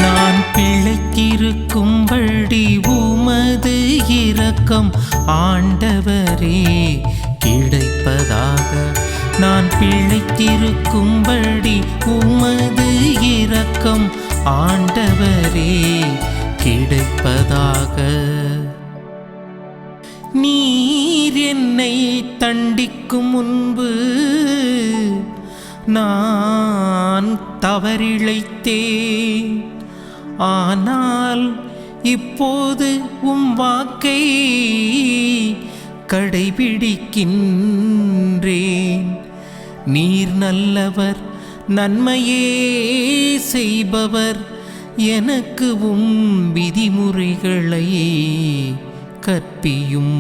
நான் பிழைத்திருக்கும்படி உமது இரக்கம் ஆண்டவரே கிடைப்பதாக. நான் பிழைத்திருக்கும்படி உமது இரக்கம் ஆண்டவரே கிடைப்பதாக. நீர் என்னை தண்டிக்கும் முன்பு நான் தவறிழைத்தேன். ஆனால் இப்போது உம் வாக்கை கடைபிடிக்கின்றேன். நீர் நல்லவர், நன்மையே செய்பவர். எனக்கு உம் விதிமுறைகளை கற்பியும்.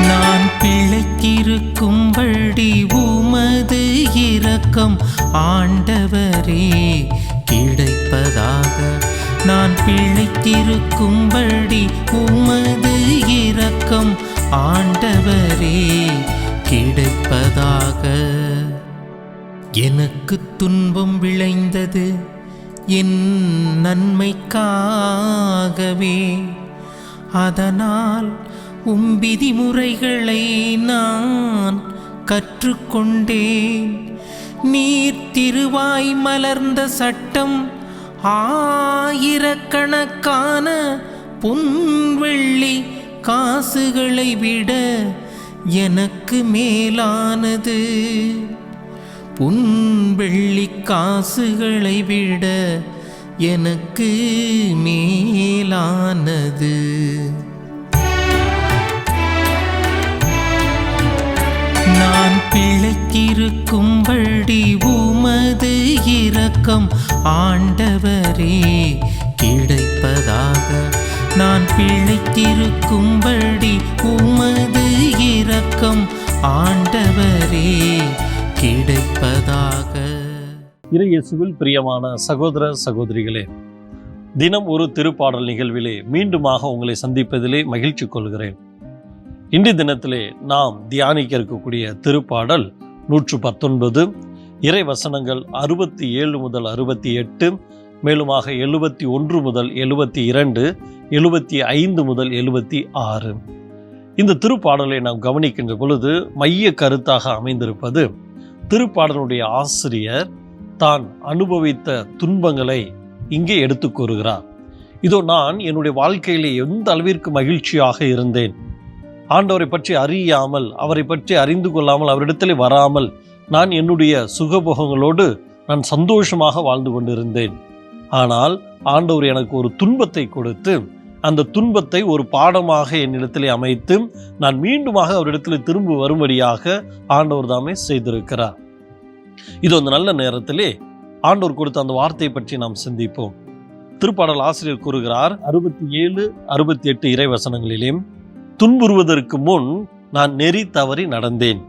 நான் பிழைத்திருக்கும்படி உமது இரக்கம் ஆண்டவரே கிடைப்பதாக. நான் பிழைத்திருக்கும்படி உமது இரக்கம் ஆண்டவரே கிடைப்பதாக. எனக்கு துன்பம் விளைந்தது என் நன்மைக்காகவே. அதனால் உம் விதிமுறைகளை நான் கற்றுக்கொண்டேன். நீர் திருவாய் மலர்ந்த சட்டம் ஆயிரக்கணக்கான பொன்வெள்ளி காசுகளை விட எனக்கு மேலானது. பொன்வெள்ளி காசுகளை விட எனக்கு மேலானது. நான் பிழைத்திருக்கும்படி உமது இரக்கம் ஆண்டவரே கிடைப்பதாக. நான் பிழைத்திருக்கும்படி உமது இரக்கம் ஆண்டவரே கிடைப்பதாக. இயேசுவில் பிரியமான சகோதர சகோதரிகளே, தினம் ஒரு திருப்பாடல் நிகழ்விலே மீண்டுமாக உங்களை சந்திப்பதிலே மகிழ்ச்சி கொள்கிறேன். இன்றைய தினத்திலே நாம் தியானிக்க இருக்கக்கூடிய திருப்பாடல் 119, இறை வசனங்கள் 67 முதல் 68, மேலுமாக 71 முதல் 72, 75 முதல் 76. இந்த திருப்பாடலை நாம் கவனிக்கின்ற பொழுது மைய கருத்தாக அமைந்திருப்பது திருப்பாடலுடைய ஆசிரியர் தான் அனுபவித்த துன்பங்களை இங்கே எடுத்து கூறுகிறார். இதோ நான் என்னுடைய வாழ்க்கையிலே எந்த அளவிற்கு மகிழ்ச்சியாக இருந்தேன். ஆண்டவரை பற்றி அறியாமல், அவரை பற்றி அறிந்து கொள்ளாமல், அவரிடத்திலே வராமல் நான் என்னுடைய சுகபோகங்களோடு நான் சந்தோஷமாக வாழ்ந்து கொண்டிருந்தேன். ஆனால் ஆண்டவர் எனக்கு ஒரு துன்பத்தை கொடுத்து அந்த துன்பத்தை ஒரு பாடமாக என்னிடத்திலே அமைத்து நான் மீண்டுமாக அவரிடத்தில் திரும்ப வரும்படியாக ஆண்டவர் தாமே செய்திருக்கிறார். இது அந்த நல்ல நேரத்திலே ஆண்டவர் கொடுத்த அந்த வார்த்தையை பற்றி நாம் சிந்திப்போம். திருப்பாடல் ஆசிரியர் கூறுகிறார் 67, 68 இறை வசனங்களிலே, துன்புறுவதற்கு முன் நான் நெறி தவறி நடந்தேன்.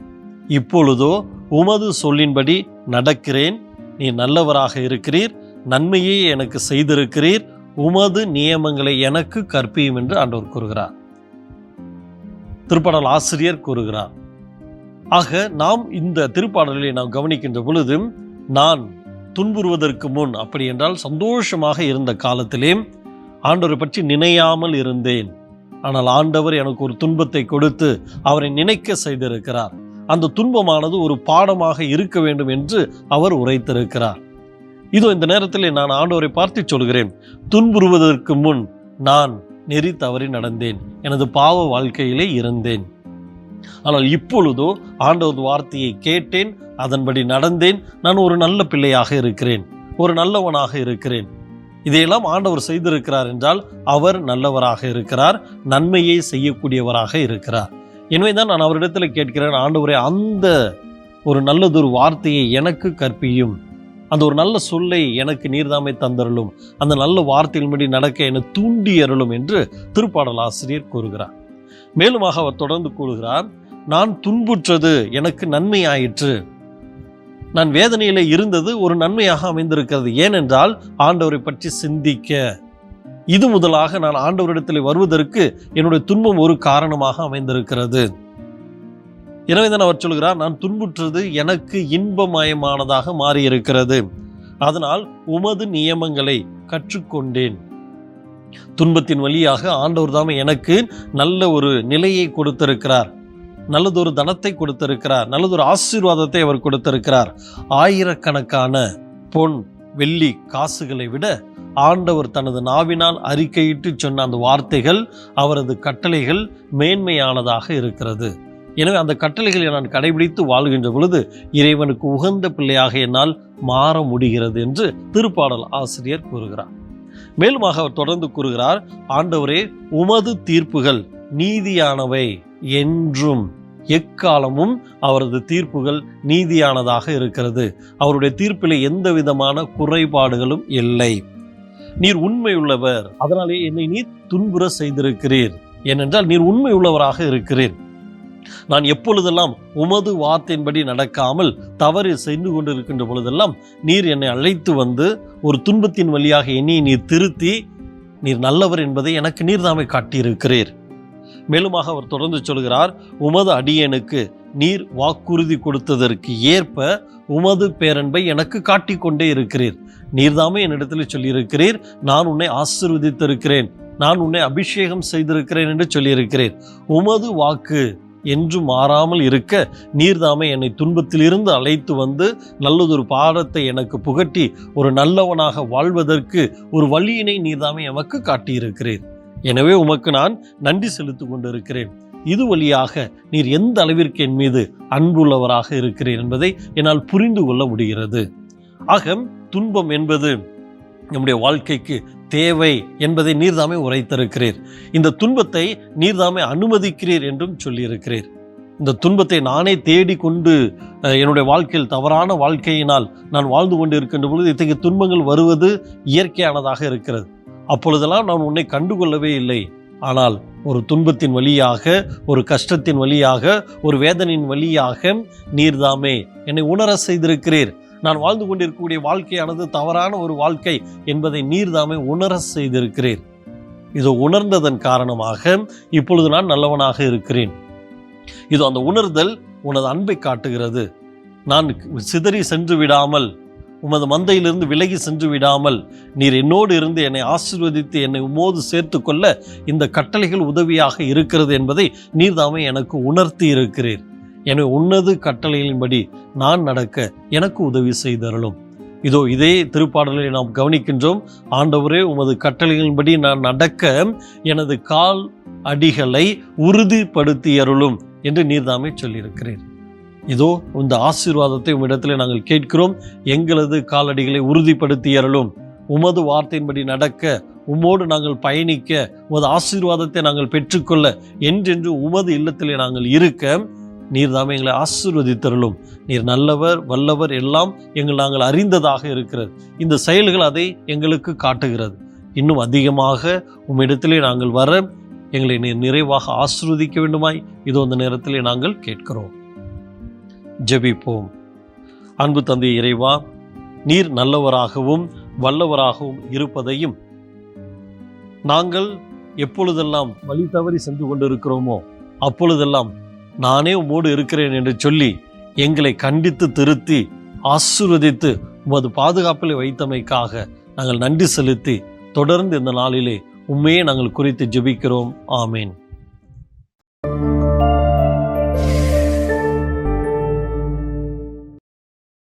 இப்பொழுதோ உமது சொல்லின்படி நடக்கிறேன். நீ நல்லவராக இருக்கிறீர், நன்மையே எனக்கு செய்திருக்கிறீர், உமது நியமங்களை எனக்கு கற்பியும் என்று ஆண்டவர் கூறுகிறார். திருப்பாடல் ஆசிரியர் கூறுகிறார். ஆக நாம் இந்த திருப்பாடலை நாம் கவனிக்கின்ற பொழுது, நான் துன்புறுவதற்கு முன், அப்படி என்றால் சந்தோஷமாக இருந்த காலத்திலே ஆண்டவரை பற்றி நினையாமல் இருந்தேன். ஆனால் ஆண்டவர் எனக்கு ஒரு துன்பத்தை கொடுத்து அவரை நினைக்க செய்திருக்கிறார். அந்த துன்பமானது ஒரு பாடமாக இருக்க வேண்டும் என்று அவர் உரைத்திருக்கிறார். இதோ இந்த நேரத்தில் நான் ஆண்டவரை பார்த்து சொல்கிறேன், துன்புறுவதற்கு முன் நான் நெறி தவறி நடந்தேன், எனது பாவ வாழ்க்கையிலே இருந்தேன். ஆனால் இப்பொழுதோ ஆண்டவர் வார்த்தையை கேட்டேன், அதன்படி நடந்தேன். நான் ஒரு நல்ல பிள்ளையாக இருக்கிறேன், ஒரு நல்லவனாக இருக்கிறேன். இதையெல்லாம் ஆண்டவர் செய்திருக்கிறார் என்றால் அவர் நல்லவராக இருக்கிறார், நன்மையை செய்யக்கூடியவராக இருக்கிறார். எனவே தான் நான் அவரிடத்தில் கேட்கிறேன், ஆண்டவரே அந்த ஒரு நல்லதொரு வார்த்தையை எனக்கு கற்பியும், அந்த ஒரு நல்ல சொல்லை எனக்கு நீர்தாமை தந்தருளும், அந்த நல்ல வார்த்தையின்படி நடக்க என்னை தூண்டி அருளும் என்று திருப்பாடல் ஆசிரியர் கூறுகிறார். மேலுமாக அவர் தொடர்ந்து கூறுகிறார், நான் துன்புற்றது எனக்கு நன்மை ஆயிற்று. நான் வேதனையில இருந்தது ஒரு நன்மையாக அமைந்திருக்கிறது. ஏனென்றால் ஆண்டவரை பற்றி சிந்திக்க, இது முதலாக நான் ஆண்டவரிடத்தில் வருவதற்கு என்னுடைய துன்பம் ஒரு காரணமாக அமைந்திருக்கிறது. எனவே தான் அவர் சொல்கிறார், நான் துன்புற்றது எனக்கு இன்பமயமானதாக மாறியிருக்கிறது, அதனால் உமது நியமங்களை கற்றுக்கொண்டேன். துன்பத்தின் வழியாக ஆண்டவர் தாமே எனக்கு நல்ல ஒரு நிலையை கொடுத்திருக்கிறார், நல்லதொரு தனத்தை கொடுத்திருக்கிறார், நல்லதொரு ஆசீர்வாதத்தை அவர் கொடுத்திருக்கிறார். ஆயிரக்கணக்கான பொன் வெள்ளி காசுகளை விட ஆண்டவர் தனது நாவினால் அறிக்கையிட்டு சொன்ன அந்த வார்த்தைகள், அவரது கட்டளைகள் மேன்மையானதாக இருக்கிறது. எனவே அந்த கட்டளைகளை நான் கடைபிடித்து வாழ்கின்ற பொழுது இறைவனுக்கு உகந்த பிள்ளையாக என்னால் மாற முடிகிறது என்று திருப்பாடல் ஆசிரியர் கூறுகிறார். மேலுமாக அவர் தொடர்ந்து கூறுகிறார், ஆண்டவரே, உமது தீர்ப்புகள் நீதியானவை என்றும், எக்காலமும் அவரது தீர்ப்புகள் நீதியானதாக இருக்கிறது. அவருடைய தீர்ப்பில் எந்த விதமான குறைபாடுகளும் இல்லை. நீர் உண்மையுள்ளவர், அதனாலே என்னை நீர் துன்புற செய்திருக்கிறீர். ஏனென்றால் நீர் உண்மையுள்ளவராக இருக்கிறீர். நான் எப்பொழுதெல்லாம் உமது வார்த்தையின்படி நடக்காமல் தவறு செய்து கொண்டிருக்கின்ற பொழுதெல்லாம் நீர் என்னை அழைத்து வந்து ஒரு துன்பத்தின் வழியாக என்னை நீர் திருத்தி நீர் நல்லவர் என்பதை எனக்கு நீர் தாமே காட்டியிருக்கிறீர். மேலுமாக அவர் தொடர்ந்து சொல்கிறார், உமது அடியேனுக்கு நீர் வாக்குறுதி கொடுத்ததற்கு ஏற்ப உமது பேரன்பை எனக்கு காட்டிக்கொண்டே இருக்கிறீர். நீர்தாமே என்னிடத்தில் சொல்லியிருக்கிறீர், நான் உன்னை ஆசீர்வதித்திருக்கிறேன், நான் உன்னை அபிஷேகம் செய்திருக்கிறேன் என்று சொல்லியிருக்கிறேன். உமது வாக்கு என்று மாறாமல் இருக்க நீர்தாமே என்னை துன்பத்திலிருந்து அழைத்து வந்து நல்லதொரு பாடத்தை எனக்கு புகட்டி ஒரு நல்லவனாக வாழ்வதற்கு ஒரு வழியினை நீர்தாமே எமக்கு காட்டியிருக்கிறீர். எனவே உமக்கு நான் நன்றி செலுத்திக் கொண்டிருக்கிறேன். இது வழியாக நீர் எந்த அளவிற்கு என் மீது அன்புள்ளவராக இருக்கிறீர் என்பதை என்னால் புரிந்து கொள்ள முடிகிறது. ஆக துன்பம் என்பது நம்முடைய வாழ்க்கைக்கு தேவை என்பதை நீர்தாமே உரைத்திருக்கிறீர். இந்த துன்பத்தை நீர்தாமே அனுமதிக்கிறீர் என்றும் சொல்லியிருக்கிறீர். இந்த துன்பத்தை நானே தேடிக்கொண்டு என்னுடைய வாழ்க்கையில் தவறான வாழ்க்கையினால் நான் வாழ்ந்து கொண்டு இருக்கின்ற பொழுது இத்தகைய துன்பங்கள் வருவது இயற்கையானதாக இருக்கிறது. அப்பொழுதெல்லாம் நான் உன்னை கண்டுகொள்ளவே இல்லை. ஆனால் ஒரு துன்பத்தின் வழியாக, ஒரு கஷ்டத்தின் வழியாக, ஒரு வேதனையின் வழியாக நீர்தாமே என்னை உணர செய்திருக்கிறீர். நான் வாழ்ந்து கொண்டிருக்கக்கூடிய வாழ்க்கையானது தவறான ஒரு வாழ்க்கை என்பதை நீர்தாமே உணர செய்திருக்கிறீர். இதோ உணர்ந்ததன் காரணமாக இப்பொழுது நான் நல்லவனாக இருக்கிறேன். இதோ அந்த உணர்தல் உனது அன்பை காட்டுகிறது. நான் சிதறி சென்று விடாமல், உமது மந்தையிலிருந்து விலகி சென்று விடாமல் நீர் என்னோடு இருந்து என்னை ஆசீர்வதித்து என்னை உமோடு சேர்த்து கொள்ள இந்த கட்டளைகள் உதவியாக இருக்கிறது என்பதை நீர்தாமே எனக்கு உணர்த்தி இருக்கிறீர். எனவே உன்னது கட்டளைகளின்படி நான் நடக்க எனக்கு உதவி செய்தருளும். இதோ இதே திருப்பாடலை நாம் கவனிக்கின்றோம். ஆண்டவரே, உமது கட்டளைகளின்படி நான் நடக்க எனது கால் அடிகளை உறுதிப்படுத்தி அருளும் என்று நீர்தாமே சொல்லியிருக்கிறீர். இதோ இந்த ஆசீர்வாதத்தை உம்மிடத்திலே நாங்கள் கேட்கிறோம். எங்களது காலடிகளை உறுதிப்படுத்தி அருளும். உமது வார்த்தையின்படி நடக்க, உம்மோடு நாங்கள் பயணிக்க, உமது ஆசீர்வாதத்தை நாங்கள் பெற்றுக்கொள்ள, என்றென்று உமது இல்லத்திலே நாங்கள் இருக்க நீர்தாமே எங்களை ஆசீர்வதித்தருளும். நீர் நல்லவர், வல்லவர், எல்லாம் நாங்கள் அறிந்ததாக இருக்கிறது. இந்த செயல்கள் அதை எங்களுக்கு காட்டுகிறது. இன்னும் அதிகமாக உம்மிடத்திலே நாங்கள் வர எங்களை நீர் நிறைவாக ஆசீர்வதிக்க வேண்டுமாய் இதோ இந்த நேரத்திலே நாங்கள் கேட்கிறோம். ஜெபிப்போம். அன்பு தந்தை இறைவா, நீர் நல்லவராகவும் வல்லவராகவும் இருப்பதையும் நாங்கள் எப்பொழுதெல்லாம் வழி தவறி சென்று கொண்டிருக்கிறோமோ அப்பொழுதெல்லாம் நானே உம்மோடு இருக்கிறேன் என்று சொல்லி எங்களை கண்டித்து திருத்தி ஆசீர்வதித்து உமது பாதுகாப்பில் வைத்தமைக்காக நாங்கள் நன்றி செலுத்தி தொடர்ந்து இந்த நாளிலே உம்மையே நாங்கள் குறித்து ஜெபிக்கிறோம். ஆமேன்.